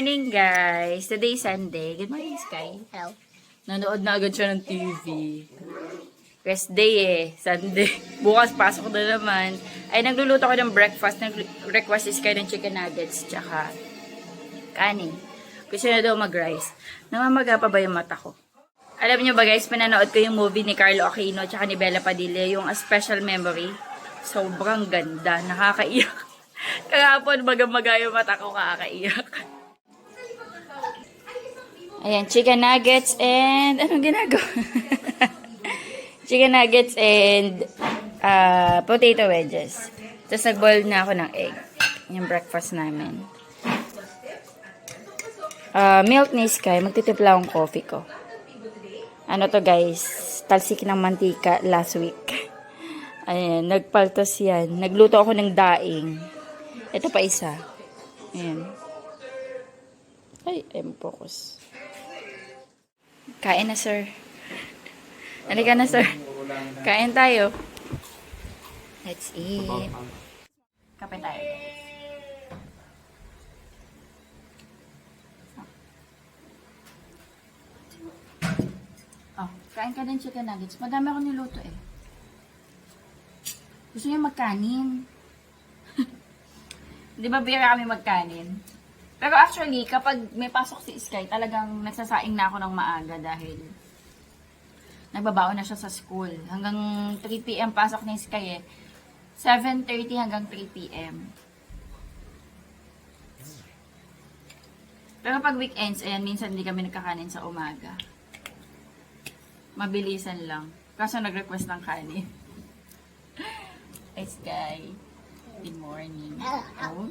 morning, guys. Today is Sunday. Good morning, Sky. Hello. Nanood na agad siya ng TV. Rest day eh. Sunday. Bukas pasok na naman. Ay, nagluluto ko ng breakfast. Nag-request is Sky ng chicken nuggets. Tsaka kanin. Gusto na daw mag-rice. Namamaga pa ba yung mata ko? Alam niyo ba guys, pinanood ko yung movie ni Carlo Aquino tsaka ni Bella Padilla, yung A Special Memory. Sobrang ganda. Nakakaiyak. Kahapon, maga-maga yung mata ko, kakaiyak. Ayan, chicken nuggets and... Anong ginagawa? Chicken nuggets and potato wedges. Tapos nag-boil na ako ng egg. Yung breakfast namin. Milk ni Sky. Magtitimpla akong coffee ko. Ano to guys? Talsik ng mantika last week. Ayan, nagpaltos yan. Nagluto ako ng daing. Ito pa isa. Ayan. Ay, focus. Kain na, sir. Halika na, sir. Kain tayo. Let's eat. Kape tayo. Oh, kain ka din chicken nuggets. Madami ako niluto eh. Gusto niyo magkanin? Di ba bira kami magkanin? Pero actually, kapag may pasok si Sky, talagang nagsasaing na ako ng maaga dahil nagbabaon na siya sa school. Hanggang 3 p.m. pasok ni Sky eh. 7:30 hanggang 3 p.m. Pero pag weekends, ayan, minsan hindi kami nagkakanin sa umaga. Mabilisan lang. Kaso nag-request ng kanin. Hey Sky. Good morning. Oh,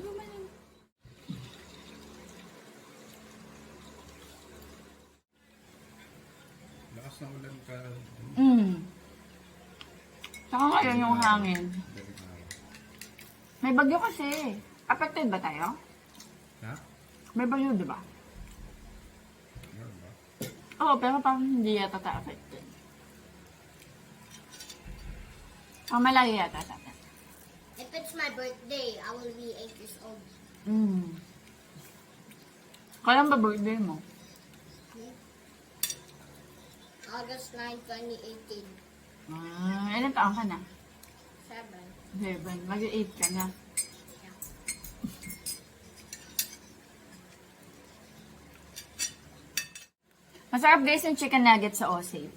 Lakas na ulan ka. Saka ngayon yung hangin. May bagyo kasi. Affected ba tayo? Ha? May bagyo, di ba? Meron ba? Oo, pero parang hindi yata ta-affected. Malayo yata ta. If it's my birthday, I will be 8 years old. Kailan ba birthday mo? August 9, 2018. Ilan taon ka na? 7. 7. Mag-8 ka na. Masarap guys yung chicken nuggets sa Osave.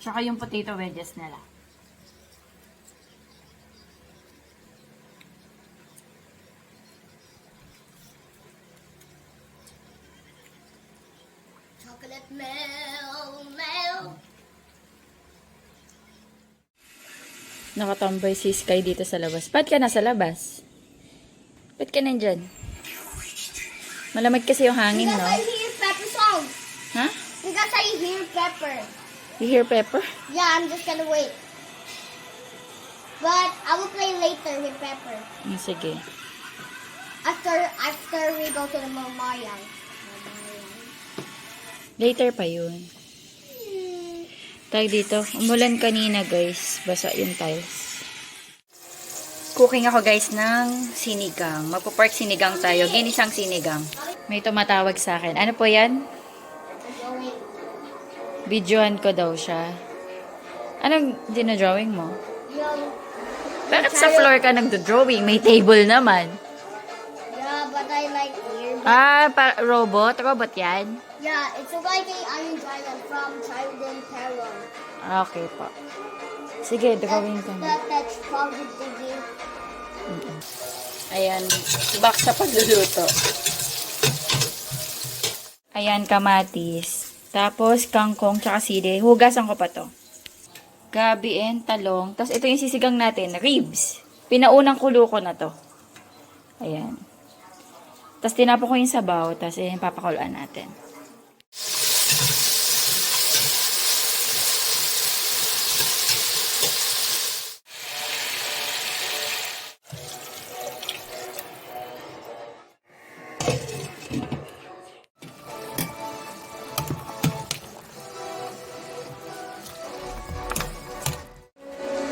Tsaka yung potato wedges nila. Chocolate milk. Nakatambay si Sky dito sa labas. Ba't ka nasa labas? Ba't ka nandyan? Malamig kasi yung hangin, Because no? I hear Pepper song. Ha? Because I hear Pepper. You hear Pepper? Yeah, I'm just gonna wait. But I will play later with Pepper. Sige. After we go to the memorial. Later pa yun. Tayo dito. Umulan kanina, guys. Basa yung tiles. Cooking ako, guys, ng sinigang. Magpo-pork sinigang tayo. Ginisang sinigang. May tumatawag sa akin. Ano po yan? Videohan ko daw siya. Anong dinodrawing mo? Yung, Bakit sa floor ka nagdo-drawing? May table naman. yeah, but I like ear. Robot? Robot yan? Yeah, it's like a Iron Dragon from Child in Terror. Okay po. Sige, drawing ka na. That's positive. Ayan, back sa pagluluto. Ayan, kamatis. Tapos, kangkong, tsaka sili. Hugasan ko pa to. Gabi and talong. Tapos, ito yung sisigang natin, ribs. Pinaunang kulo ko na to. Ayan. Tapos, tinapo ko yung sabaw. Tapos, ayan, papakuluan natin.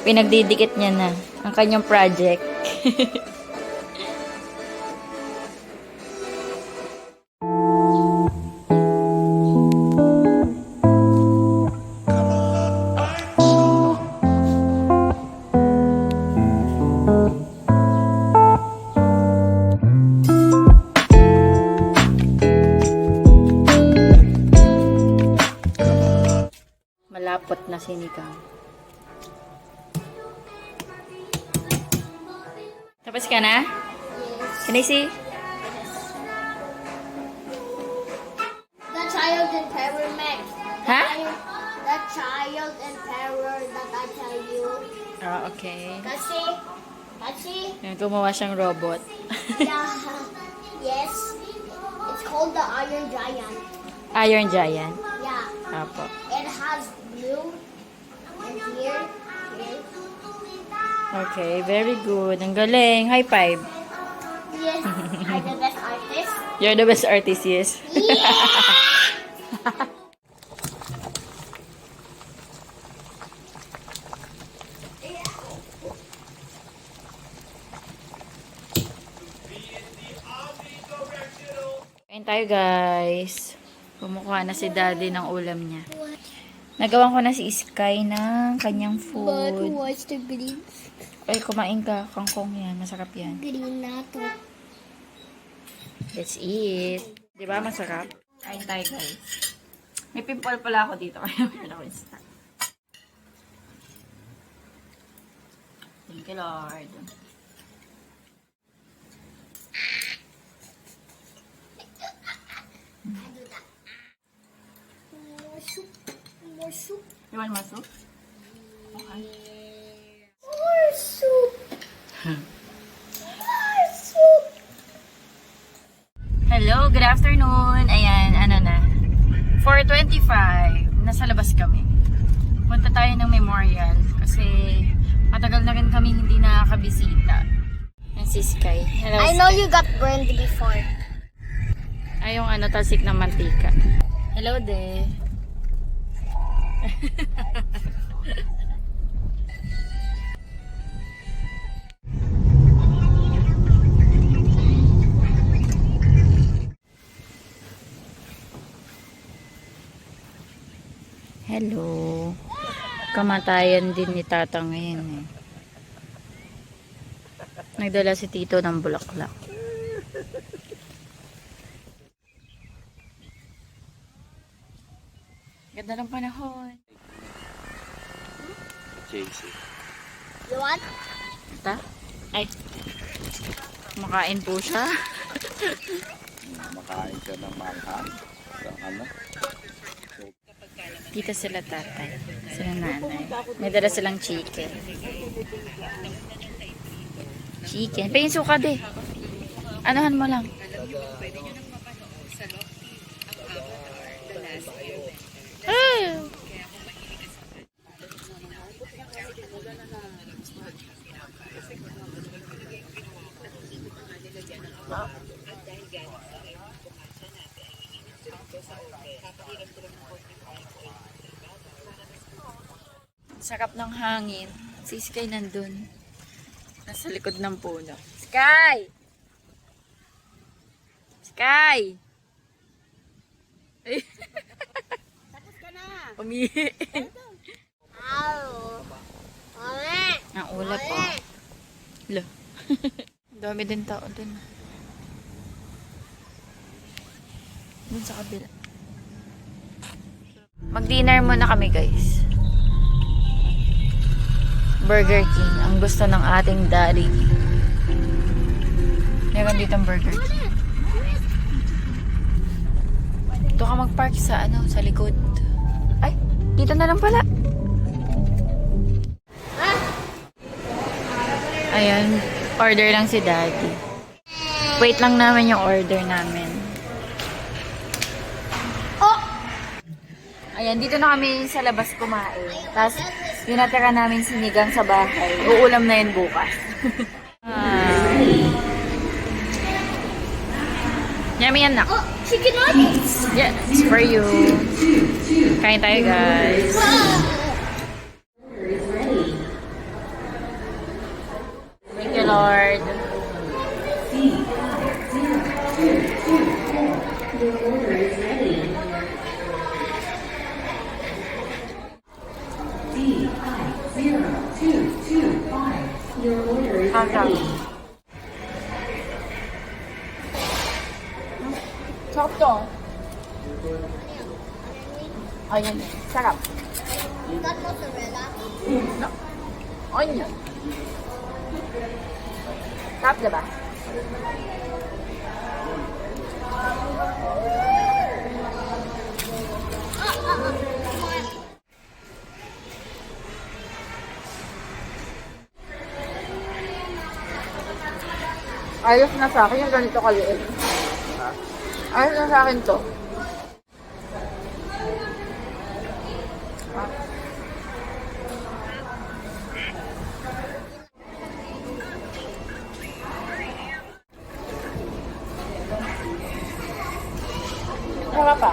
Pinagdidikit niya na ang kanyang project. jackpot na sinigang. Tapos ka na? Yes. Can I see? The child in terror, Max. Ha? The child in terror that I tell you. Oh, okay. Kasi, Yan, gumawa siyang robot. yeah, yes. It's called the Iron Giant. Iron Giant. Yeah. Apo. It has blue and here. Okay, very good. Ang galing. High five. Yes, I'm the best artist. You're the best artist, yes. Kain tayo, guys. Kumukuha na si daddy ng ulam niya. Nagawan ko na si Sky ng kanyang food. What's the green? Ay, kumain ka. Kangkong yan. Masarap yan. Green na to. Let's eat. Di ba masarap? Kain tayo, guys. May pimple pala ako dito. Kaya meron ako isa. Thank you, Lord. More soup. More soup. You want more soup? Okay. More soup. More soup. Hello, good afternoon. Ayan, ano na. 4:25. Nasa labas kami. Punta tayo ng memorial kasi matagal na rin kami hindi nakakabisita. Yan si Sky. Hello, I know you got burned before. Ay, yung ano, tasik ng mantika. Hello, de. Hello. Kamatayan din ni Tata ngayon eh. Nagdala si Tito ng bulaklak. Ganda ng panahon. JC. You want? Ito? Ay. Makain po siya. Makain ka ng manghang. Ano? Dito sila tatay. Sila nanay. May dala silang chicken. Chicken. Pahing suka de. Anuhan mo lang. Ah! Sarap ng hangin. Si Sky nandun. Nasa likod ng puno. Sky! Sky! Tapos ka na. Umihi. Ow. Mami. Ang ulap po. Lo. Dami din tao dun. Dun sa kabila. Mag-dinner muna kami, guys. Burger King. Ang gusto ng ating daddy. Meron dito ang Burger King. Dito ka mag-park sa ano, sa likod. Ay, dito na lang pala. Ayan, order lang si daddy. Wait lang namin yung order namin. Oh! Ayan, dito na kami sa labas kumain. Tapos, pinatira namin sinigang sa bahay. Uulam na yun bukas. Yummy yan na. Oh, chicken nuggets. Yeah, it's for you. Kain tayo, guys. Thank you, Lord. Sakto. Ayan. Sarap. Not mozzarella. No. Onion. Sarap, diba? Ayos na sa akin yung ganito kaliit. Ayos na sa akin to. Sarap pa.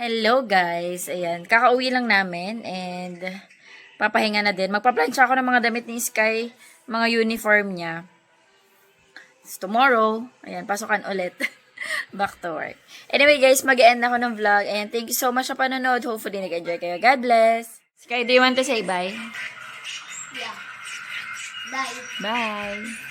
Hello guys. Ayan, kakauwi lang namin and papahinga na din. Magpaplansya ako ng mga damit ni Sky, mga uniform niya. It's tomorrow, ayan, pasukan ulit. Back to work. Anyway guys, mag-end ako ng vlog and thank you so much sa panonood. Hopefully nag-enjoy kayo. God bless. Sky, do you want to say bye? Yeah. Bye. Bye.